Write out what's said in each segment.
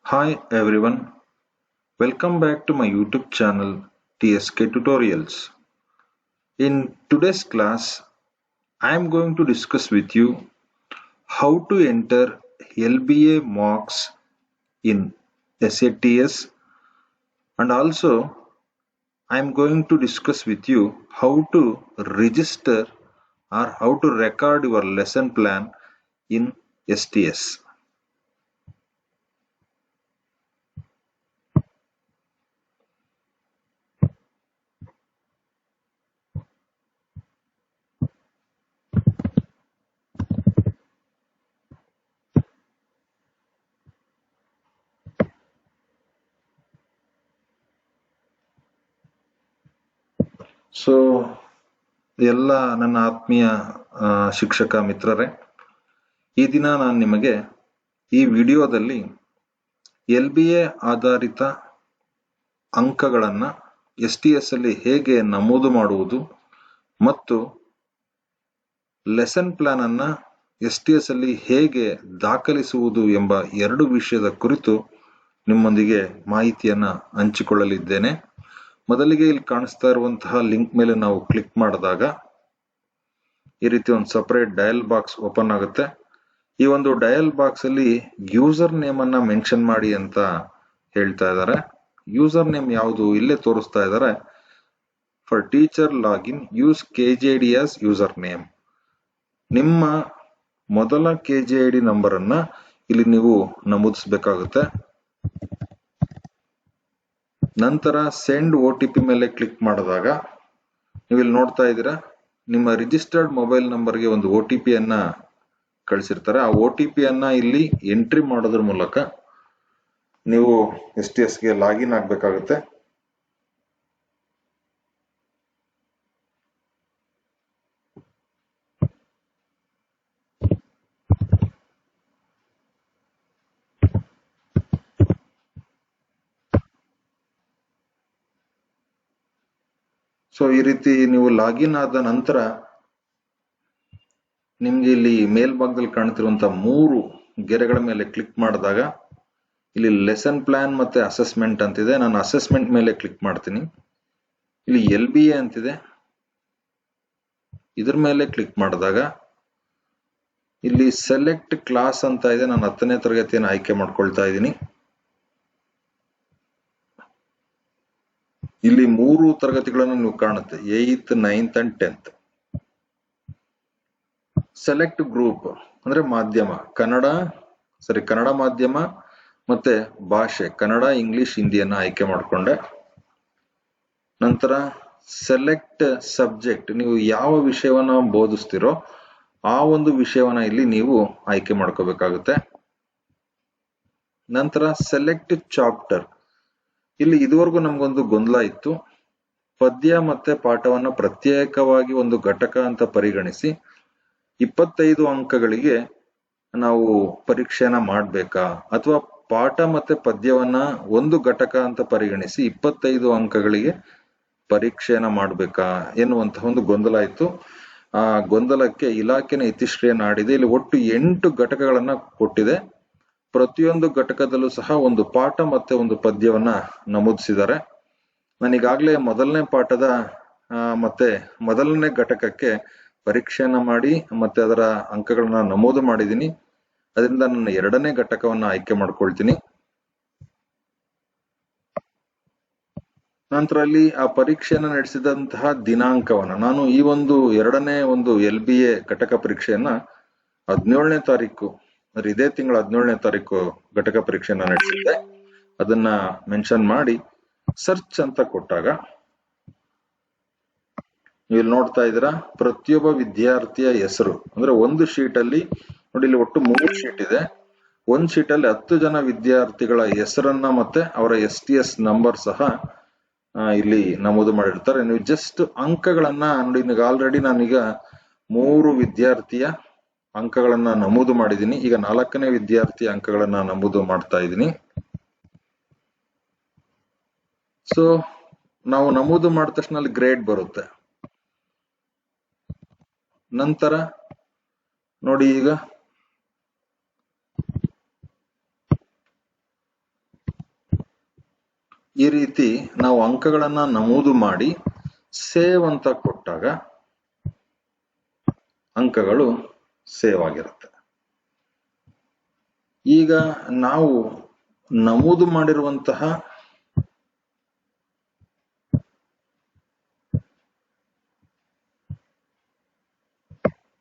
Hi everyone, welcome back to my YouTube channel TSK Tutorials. In today's class, I am going to discuss with you how to enter LBA marks in SATS, and also I am going to discuss with you how to register or how to record your lesson plan in STS. So ಎಲ್ಲ ನನ್ನ ಆತ್ಮೀಯ ಶಿಕ್ಷಕ ಮಿತ್ರರೇ, ಈ ದಿನ ನಾನು ನಿಮಗೆ ಈ ವಿಡಿಯೋದಲ್ಲಿ LBA ಆಧಾರಿತ ಅಂಕಗಳನ್ನು STS ಅಲ್ಲಿ ಹೇಗೆ ನಮೂದು ಮಾಡುವುದು ಮತ್ತು ಲೆಸನ್ ಪ್ಲಾನ್ ಅನ್ನ STS ಅಲ್ಲಿ ಹೇಗೆ ದಾಖಲಿಸುವುದು ಎಂಬ ಎರಡು ವಿಷಯದ ಕುರಿತು ನಿಮ್ಮೊಂದಿಗೆ ಮಾಹಿತಿಯನ್ನ ಹಂಚಿಕೊಳ್ಳಲಿದ್ದೇನೆ. ಮೊದಲಿಗೆ ಇಲ್ಲಿ ಕಾಣಿಸ್ತಾ ಇರುವಂತಹ ಲಿಂಕ್ ಮೇಲೆ ನಾವು ಕ್ಲಿಕ್ ಮಾಡಿದಾಗ ಈ ರೀತಿ ಒಂದು ಸಪರೇಟ್ ಡಯಲ್ ಬಾಕ್ಸ್ ಓಪನ್ ಆಗುತ್ತೆ. ಈ ಒಂದು ಡಯಲ್ ಬಾಕ್ಸ್ ಅಲ್ಲಿ ಯೂಸರ್ ನೇಮ್ ಅನ್ನ ಮೆನ್ಷನ್ ಮಾಡಿ ಅಂತ ಹೇಳ್ತಾ ಇದ್ದಾರೆ. ಯೂಸರ್ ನೇಮ್ ಯಾವುದು ಇಲ್ಲೇ ತೋರಿಸ್ತಾ ಇದ್ದಾರೆ. For teacher login use KJID as user name. ನಿಮ್ಮ ಮೊದಲ KJID ನಂಬರ್ ಅನ್ನ ಇಲ್ಲಿ ನೀವು ನಮೂದಿಸಬೇಕಾಗುತ್ತೆ. ನಂತರ ಸೆಂಡ್ OTP ಮೇಲೆ ಕ್ಲಿಕ್ ಮಾಡಿದಾಗ ನೀವು ಇಲ್ಲಿ ನೋಡ್ತಾ ಇದ್ದೀರಾ, ನಿಮ್ಮ ರಿಜಿಸ್ಟರ್ಡ್ ಮೊಬೈಲ್ ನಂಬರ್ಗೆ ಒಂದು OTP ಅನ್ನ ಕಳಿಸಿರ್ತಾರೆ. ಆ OTP ಅನ್ನ ಇಲ್ಲಿ ಎಂಟ್ರಿ ಮಾಡೋದ್ರ ಮೂಲಕ ನೀವು STS ಗೆ ಲಾಗಿನ್ ಆಗ್ಬೇಕಾಗುತ್ತೆ. ಸೊ ಈ ರೀತಿ ನೀವು ಲಾಗಿನ್ ಆದ ನಂತರ ನಿಮ್ಗೆ ಇಲ್ಲಿ ಮೇಲ್ಭಾಗದಲ್ಲಿ ಕಾಣ್ತಿರುವಂತಹ 3 ಗೆರೆಗಳ ಮೇಲೆ ಕ್ಲಿಕ್ ಮಾಡಿದಾಗ ಇಲ್ಲಿ ಲೆಸನ್ ಪ್ಲಾನ್ ಮತ್ತೆ ಅಸೆಸ್ಮೆಂಟ್ ಅಂತಿದೆ. ನಾನು ಅಸೆಸ್ಮೆಂಟ್ ಮೇಲೆ ಕ್ಲಿಕ್ ಮಾಡ್ತೀನಿ. ಇಲ್ಲಿ LBA ಅಂತಿದೆ, ಇದ್ರ ಮೇಲೆ ಕ್ಲಿಕ್ ಮಾಡಿದಾಗ ಇಲ್ಲಿ ಸೆಲೆಕ್ಟ್ ಕ್ಲಾಸ್ ಅಂತ ಇದೆ. ನಾನು 10ನೇ ತರಗತಿಯನ್ನು ಆಯ್ಕೆ ಮಾಡ್ಕೊಳ್ತಾ ಇದ್ದೀನಿ. ಇಲ್ಲಿ 3 ತರಗತಿಗಳನ್ನು ನೀವು ಕಾಣುತ್ತೆ, 8th 9th and 10th. Select group ಅಂದ್ರೆ ಮಾಧ್ಯಮ, ಕನ್ನಡ ಮಾಧ್ಯಮ ಮತ್ತೆ ಭಾಷೆ, ಕನ್ನಡ ಇಂಗ್ಲಿಷ್ ಹಿಂದಿಯನ್ನ ಆಯ್ಕೆ ಮಾಡಿಕೊಂಡೆ. ನಂತರ ಸೆಲೆಕ್ಟ್ ಸಬ್ಜೆಕ್ಟ್, ನೀವು ಯಾವ ವಿಷಯವನ್ನ ಬೋಧಿಸ್ತಿರೋ ಆ ಒಂದು ವಿಷಯವನ್ನ ಇಲ್ಲಿ ನೀವು ಆಯ್ಕೆ ಮಾಡ್ಕೋಬೇಕಾಗುತ್ತೆ. ನಂತರ ಸೆಲೆಕ್ಟ್ ಚಾಪ್ಟರ್, ಇಲ್ಲಿ ಇದುವರೆಗೂ ನಮ್ಗೊಂದು ಗೊಂದಲ ಇತ್ತು. ಪದ್ಯ ಮತ್ತೆ ಪಾಠವನ್ನ ಪ್ರತ್ಯೇಕವಾಗಿ ಒಂದು ಘಟಕ ಅಂತ ಪರಿಗಣಿಸಿ 25 ಅಂಕಗಳಿಗೆ ನಾವು ಪರೀಕ್ಷೆನ ಮಾಡ್ಬೇಕಾ, ಅಥವಾ ಪಾಠ ಮತ್ತೆ ಪದ್ಯವನ್ನ ಒಂದು ಘಟಕ ಅಂತ ಪರಿಗಣಿಸಿ 25 ಅಂಕಗಳಿಗೆ ಪರೀಕ್ಷೆನ ಮಾಡ್ಬೇಕಾ ಎನ್ನುವಂತಹ ಒಂದು ಗೊಂದಲ ಇತ್ತು. ಆ ಗೊಂದಲಕ್ಕೆ ಇಲಾಖೆನ ಇತಿಶ್ರೀಯ ನಾಡಿದೆ. ಇಲ್ಲಿ ಒಟ್ಟು 8 ಘಟಕಗಳನ್ನ ಕೊಟ್ಟಿದೆ. ಪ್ರತಿಯೊಂದು ಘಟಕದಲ್ಲೂ ಸಹ ಒಂದು ಪಾಠ ಮತ್ತೆ ಒಂದು ಪದ್ಯವನ್ನ ನಮೂದಿಸಿದ್ದಾರೆ. ನಾನೀಗಾಗ್ಲೇ ಮೊದಲನೇ ಪಾಠದ ಮತ್ತೆ ಮೊದಲನೇ ಘಟಕಕ್ಕೆ ಪರೀಕ್ಷೆಯನ್ನ ಮಾಡಿ ಮತ್ತೆ ಅದರ ಅಂಕಗಳನ್ನ ನಮೂದು ಮಾಡಿದ್ದೀನಿ. ಅದರಿಂದ ನನ್ನ 2ನೇ ಘಟಕವನ್ನ ಆಯ್ಕೆ ಮಾಡ್ಕೊಳ್ತೀನಿ. ನಂತರ ಅಲ್ಲಿ ಆ ಪರೀಕ್ಷೆಯನ್ನ ನಡೆಸಿದಂತಹ ದಿನಾಂಕವನ್ನ ನಾನು ಈ ಒಂದು 2ನೇ ಒಂದು LBA ಘಟಕ ಪರೀಕ್ಷೆಯನ್ನ 17ನೇ ತಾರೀಕು, ಇದೇ ತಿಂಗಳ 17ನೇ ತಾರೀಕು ಘಟಕ ಪರೀಕ್ಷೆಯನ್ನ ನಡೆಸಿದ್ದೆ. ಅದನ್ನ ಮೆನ್ಷನ್ ಮಾಡಿ ಸರ್ಚ್ ಅಂತ ಕೊಟ್ಟಾಗ ನೀವು ಇಲ್ಲಿ ನೋಡ್ತಾ ಇದ್ದೀರಾ, ಪ್ರತಿಯೊಬ್ಬ ವಿದ್ಯಾರ್ಥಿಯ ಹೆಸರು ಅಂದ್ರೆ ಒಂದು ಶೀಟ್ ಅಲ್ಲಿ ನೋಡಿ, ಇಲ್ಲಿ ಒಟ್ಟು 3 ಶೀಟ್ ಇದೆ. ಒಂದು ಶೀಟ್ ಅಲ್ಲಿ 10 ಜನ ವಿದ್ಯಾರ್ಥಿಗಳ ಹೆಸರನ್ನ ಮತ್ತೆ ಅವರ STS ನಂಬರ್ ಸಹ ಇಲ್ಲಿ ನಮೂದು ಮಾಡಿರ್ತಾರೆ. ನೀವು ಜಸ್ಟ್ ಅಂಕಗಳನ್ನ ನೋಡಿ, ಆಲ್ರೆಡಿ ನಾನೀಗ 3 ವಿದ್ಯಾರ್ಥಿಯ ಅಂಕಗಳನ್ನ ನಮೂದು ಮಾಡಿದ್ದೀನಿ. ಈಗ 4ನೇ ವಿದ್ಯಾರ್ಥಿಯ ಅಂಕಗಳನ್ನ ನಮೂದು ಮಾಡ್ತಾ ಇದ್ದೀನಿ. ಸೊ ನಾವು ನಮೂದು ಮಾಡಿದ ತಕ್ಷಣ ಅಲ್ಲಿ ಗ್ರೇಡ್ ಬರುತ್ತೆ. ನಂತರ ನೋಡಿ, ಈಗ ಈ ರೀತಿ ನಾವು ಅಂಕಗಳನ್ನ ನಮೂದು ಮಾಡಿ ಸೇವ್ ಅಂತ ಕೊಟ್ಟಾಗ ಅಂಕಗಳು ಸೇವ್ ಆಗಿರುತ್ತೆ. ಈಗ ನಾವು ನಮೂದು ಮಾಡಿರುವಂತಹ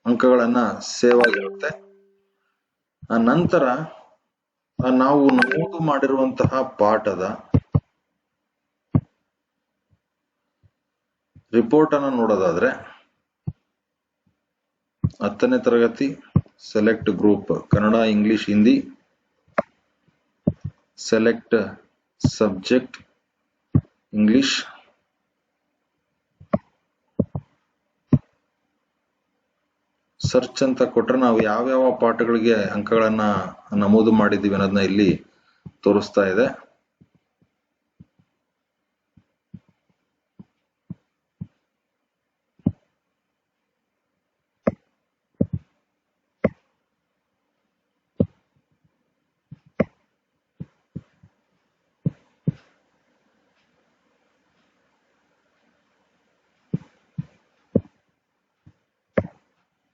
ಅಂಕಗಳನ್ನ ಸೇವ್ ಆಗಿರುತ್ತೆ. ಆ ನಂತರ ನಾವು ನಮೂದು ಮಾಡಿರುವಂತಹ ಪಾಠದ ರಿಪೋರ್ಟ್ ಅನ್ನ ನೋಡೋದಾದ್ರೆ 10ನೇ ತರಗತಿ select group Kannada, English, Hindi, select subject English, search ಅಂತ ಕೊಟ್ರೆ ನಾವು ಯಾವ್ಯಾವ ಪಾಠಗಳಿಗೆ ಅಂಕಗಳನ್ನ ನಮೂದು ಮಾಡಿದ್ದೀವಿ ಅನ್ನೋದನ್ನ ಇಲ್ಲಿ ತೋರಿಸ್ತಾ ಇದೆ.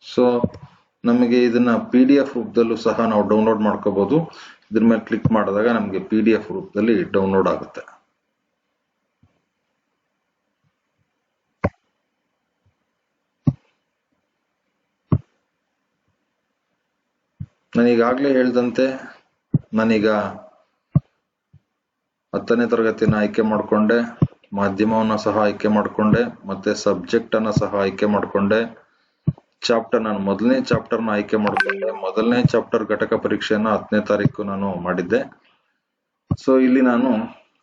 ಸೊ ನಮಗೆ ಇದನ್ನ PDF ರೂಪದಲ್ಲೂ ಸಹ ನಾವು ಡೌನ್ಲೋಡ್ ಮಾಡ್ಕೋಬಹುದು. ಇದ್ರ ಮೇಲೆ ಕ್ಲಿಕ್ ಮಾಡಿದಾಗ ನಮಗೆ PDF ರೂಪದಲ್ಲಿ ಡೌನ್ಲೋಡ್ ಆಗುತ್ತೆ. ನಾನೀಗಾಗ್ಲೇ ಹೇಳ್ದಂತೆ ನಾನೀಗ 10ನೇ ತರಗತಿನ ಆಯ್ಕೆ ಮಾಡ್ಕೊಂಡೆ, ಮಾಧ್ಯಮವನ್ನ ಸಹ ಆಯ್ಕೆ ಮಾಡ್ಕೊಂಡೆ, ಮತ್ತೆ ಸಬ್ಜೆಕ್ಟ್ ಅನ್ನ ಸಹ ಆಯ್ಕೆ ಮಾಡ್ಕೊಂಡೆ. ಚಾಪ್ಟರ್ ನಾನು ಮೊದಲನೇ ಚಾಪ್ಟರ್ನ ಆಯ್ಕೆ ಮಾಡ್ಕೊಂಡೆ. ಮೊದಲನೇ ಚಾಪ್ಟರ್ ಘಟಕ ಪರೀಕ್ಷೆಯನ್ನ 10ನೇ ತಾರೀಕು ನಾನು ಮಾಡಿದ್ದೆ. ಸೊ ಇಲ್ಲಿ ನಾನು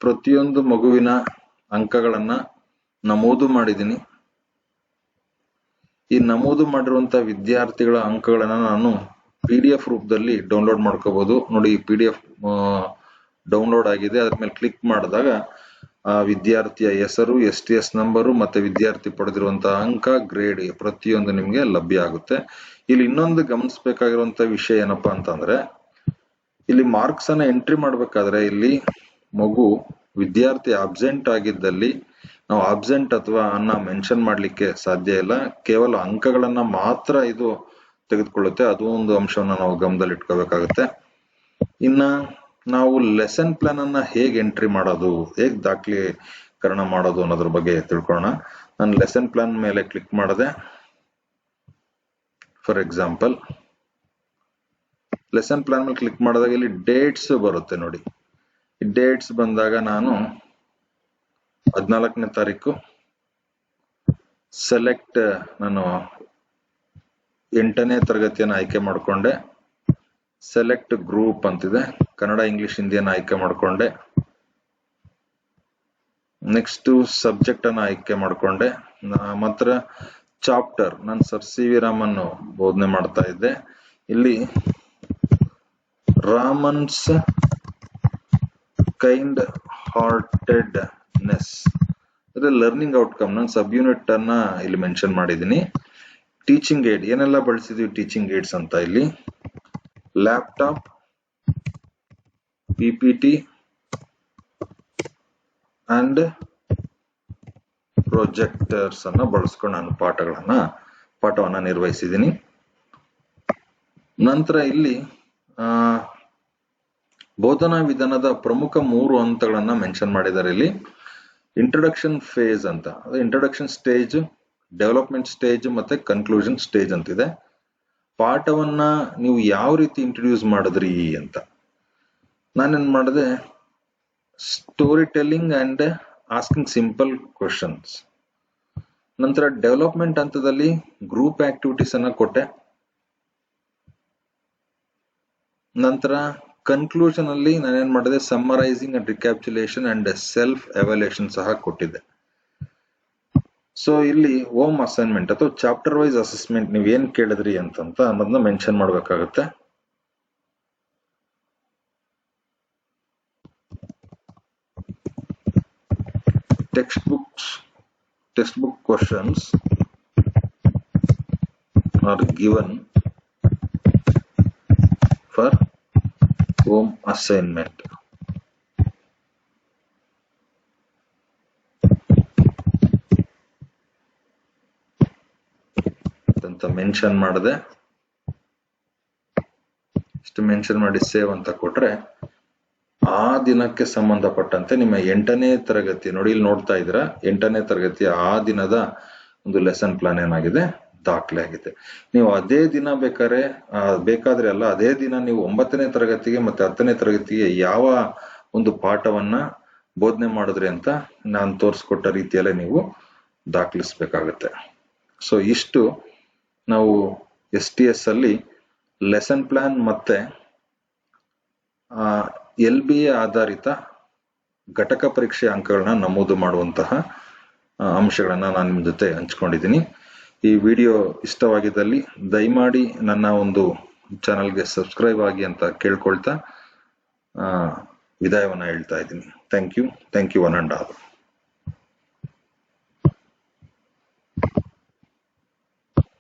ಪ್ರತಿಯೊಂದು ಮಗುವಿನ ಅಂಕಗಳನ್ನ ನಮೂದು ಮಾಡಿದ್ದೀನಿ. ಈ ನಮೂದು ಮಾಡಿರುವಂತ ವಿದ್ಯಾರ್ಥಿಗಳ ಅಂಕಗಳನ್ನ ನಾನು PDF ರೂಪದಲ್ಲಿ ಡೌನ್ಲೋಡ್ ಮಾಡ್ಕೋಬಹುದು. ನೋಡಿ, PDF ಡೌನ್ಲೋಡ್ ಆಗಿದೆ. ಅದ್ರ ಮೇಲೆ ಕ್ಲಿಕ್ ಮಾಡಿದಾಗ ಆ ವಿದ್ಯಾರ್ಥಿಯ ಹೆಸರು, STS ನಂಬರು ಮತ್ತೆ ವಿದ್ಯಾರ್ಥಿ ಪಡೆದಿರುವಂತಹ ಅಂಕ, ಗ್ರೇಡ್ ಪ್ರತಿಯೊಂದು ನಿಮ್ಗೆ ಲಭ್ಯ ಆಗುತ್ತೆ. ಇಲ್ಲಿ ಇನ್ನೊಂದು ಗಮನಿಸಬೇಕಾಗಿರುವಂತ ವಿಷಯ ಏನಪ್ಪಾ ಅಂತಂದ್ರೆ, ಇಲ್ಲಿ ಮಾರ್ಕ್ಸ್ ಅನ್ನ ಎಂಟ್ರಿ ಮಾಡ್ಬೇಕಾದ್ರೆ ಇಲ್ಲಿ ವಿದ್ಯಾರ್ಥಿ ಅಬ್ಸೆಂಟ್ ಆಗಿದ್ದಲ್ಲಿ ನಾವು ಅಬ್ಸೆಂಟ್ ಅಥವಾ ಅನ್ನ ಮೆನ್ಷನ್ ಮಾಡ್ಲಿಕ್ಕೆ ಸಾಧ್ಯ ಇಲ್ಲ. ಕೇವಲ ಅಂಕಗಳನ್ನ ಮಾತ್ರ ಇದು ತೆಗೆದುಕೊಳ್ಳುತ್ತೆ. ಅದು ಒಂದು ಅಂಶವನ್ನ ನಾವು ಗಮನದಲ್ಲಿ ಇಟ್ಕೋಬೇಕಾಗುತ್ತೆ. ಇನ್ನ ನಾವು ಲೆಸನ್ ಪ್ಲಾನ್ ಅನ್ನ ಹೇಗೆ ಎಂಟ್ರಿ ಮಾಡೋದು, ಹೇಗೆ ದಾಖಲೀಕರಣ ಮಾಡೋದು ಅನ್ನೋದ್ರ ಬಗ್ಗೆ ತಿಳ್ಕೊಳ್ಳೋಣ. ನಾನು ಲೆಸನ್ ಪ್ಲಾನ್ ಮೇಲೆ ಕ್ಲಿಕ್ ಮಾಡಿದೆ. ಫಾರ್ ಎಕ್ಸಾಂಪಲ್ ಲೆಸನ್ ಪ್ಲಾನ್ ಮೇಲೆ ಕ್ಲಿಕ್ ಮಾಡಿದಾಗ ಇಲ್ಲಿ ಡೇಟ್ಸ್ ಬರುತ್ತೆ. ನೋಡಿ, ಈ ಡೇಟ್ಸ್ ಬಂದಾಗ ನಾನು 14ನೇ ತಾರೀಕು ಸೆಲೆಕ್ಟ್ ನಾನು 8ನೇ ತರಗತಿಯನ್ನು ಆಯ್ಕೆ ಮಾಡಿಕೊಂಡೆ. ಸೆಲೆಕ್ಟ್ ಗ್ರೂಪ್ ಅಂತಿದೆ, ಕನ್ನಡ, ಇಂಗ್ಲಿಷ್, ಹಿಂದಿಯನ್ನು ಆಯ್ಕೆ ಮಾಡಿಕೊಂಡೆ. ನೆಕ್ಸ್ಟ್ ಸಬ್ಜೆಕ್ಟ್ ಅನ್ನ ಆಯ್ಕೆ ಮಾಡಿಕೊಂಡೆ. ಮಾತ್ರ ಚಾಪ್ಟರ್ ನಾನು ಸರ್ CV ರಾಮನ್ ಬೋಧನೆ ಮಾಡ್ತಾ ಇದ್ದೆ. ಇಲ್ಲಿ ರಾಮನ್ಸ್ ಕೈಂಡ್ ಹಾರ್ಟೆಡ್ನೆಸ್ ಅಂದ್ರೆ ಲರ್ನಿಂಗ್ ಔಟ್ಕಮ್ ನಾನು ಸಬ್ ಯೂನಿಟ್ ಅನ್ನ ಇಲ್ಲಿ ಮೆನ್ಷನ್ ಮಾಡಿದ್ದೀನಿ. ಟೀಚಿಂಗ್ ಏಡ್ ಏನೆಲ್ಲ ಬಳಸಿದ್ವಿ ಟೀಚಿಂಗ್ ಏಡ್ಸ್ ಅಂತ, ಇಲ್ಲಿ ಲ್ಯಾಪ್ಟಾಪ್, PPT ಅಂಡ್ ಪ್ರೊಜೆಕ್ಟರ್ಸ್ ಅನ್ನ ಬಳಸ್ಕೊಂಡು ನಾನು ಪಾಠವನ್ನ ನಿರ್ವಹಿಸಿದ್ದೀನಿ. ನಂತರ ಇಲ್ಲಿ ಬೋಧನಾ ವಿಧಾನದ ಪ್ರಮುಖ 3 ಹಂತಗಳನ್ನ ಮೆನ್ಷನ್ ಮಾಡಿದ್ದಾರೆ. ಇಲ್ಲಿ ಇಂಟ್ರೊಡಕ್ಷನ್ ಫೇಸ್ ಅಂತ, ಇಂಟ್ರೊಡಕ್ಷನ್ ಸ್ಟೇಜ್, ಡೆವಲಪ್ಮೆಂಟ್ ಸ್ಟೇಜ್ ಮತ್ತೆ ಕನ್ಕ್ಲೂಷನ್ ಸ್ಟೇಜ್ ಅಂತಿದೆ. ಪಾಠವನ್ನ ನೀವು ಯಾವ ರೀತಿ ಇಂಟ್ರೊಡ್ಯೂಸ್ ಮಾಡಿದ್ರಿ ಅಂತ ನಾನೇನ್ ಮಾಡಿದೆ, storytelling and asking simple questions. ನಂತರ ಡೆವಲಪ್ಮೆಂಟ್ ಹಂತದಲ್ಲಿ ಗ್ರೂಪ್ ಆಕ್ಟಿವಿಟೀಸ್ ಅನ್ನ ಕೊಟ್ಟೆ. ನಂತರ ಕನ್ಕ್ಲೂಷನ್ ಅಲ್ಲಿ ನಾನೇನ್ ಮಾಡಿದೆ, summarising and recapitulation and self evaluation ಸಹ ಕೊಟ್ಟಿದ್ದೆ. ಸೊ ಇಲ್ಲಿ ಹೋಮ್ ಅಸೈನ್ಮೆಂಟ್ ಅಥವಾ ಚಾಪ್ಟರ್ ವೈಸ್ ಅಸೆಸ್ಮೆಂಟ್ ನೀವ್ ಏನ್ ಕೇಳಿದ್ರಿ ಅಂತ ಅನ್ನೋದನ್ನ ಮೆನ್ಷನ್ ಮಾಡ್ಬೇಕಾಗತ್ತೆ. textbook questions are given for home assignment. Mention ಮಾಡಿದೆ. ಇಷ್ಟು ಮೆನ್ಷನ್ ಮಾಡಿ ಸೇವ್ ಅಂತ ಕೊಟ್ರೆ ಆ ದಿನಕ್ಕೆ ಸಂಬಂಧಪಟ್ಟಂತೆ ನಿಮ್ಮ 8ನೇ ತರಗತಿ, ನೋಡಿ ಇಲ್ಲಿ ನೋಡ್ತಾ ಇದ್ದೀರಾ, 8ನೇ ತರಗತಿಯ ಆ ದಿನದ ಒಂದು ಲೆಸನ್ ಪ್ಲಾನ್ ಏನಾಗಿದೆ, ದಾಖಲೆ ಆಗಿದೆ. ನೀವು ಅದೇ ದಿನ ಬೇಕಾದ್ರೆ ಅಲ್ಲ, ಅದೇ ದಿನ ನೀವು 9ನೇ ತರಗತಿಗೆ ಮತ್ತೆ 10ನೇ ತರಗತಿಗೆ ಯಾವ ಒಂದು ಪಾಠವನ್ನ ಬೋಧನೆ ಮಾಡಿದ್ರಿ ಅಂತ ನಾನು ತೋರಿಸ್ಕೊಟ್ಟ ರೀತಿಯಲ್ಲೇ ನೀವು ದಾಖಲಿಸ್ಬೇಕಾಗತ್ತೆ. ಸೊ ಇಷ್ಟು ನಾವು STS ಅಲ್ಲಿ ಲೆಸನ್ ಪ್ಲಾನ್ ಮತ್ತೆ LBA ಆಧಾರಿತ ಘಟಕ ಪರೀಕ್ಷೆ ಅಂಕಗಳನ್ನ ನಮೂದು ಮಾಡುವಂತಹ ಅಂಶಗಳನ್ನ ನಾನು ನಿಮ್ಮ ಜೊತೆ ಹಂಚ್ಕೊಂಡಿದ್ದೀನಿ. ಈ ವಿಡಿಯೋ ಇಷ್ಟವಾಗಿದ್ದಲ್ಲಿ ದಯಮಾಡಿ ನನ್ನ ಒಂದು ಚಾನಲ್ಗೆ ಸಬ್ಸ್ಕ್ರೈಬ್ ಆಗಿ ಅಂತ ಕೇಳ್ಕೊಳ್ತಾ ವಿದಾಯವನ್ನ ಹೇಳ್ತಾ ಇದ್ದೀನಿ. Thank you one and all.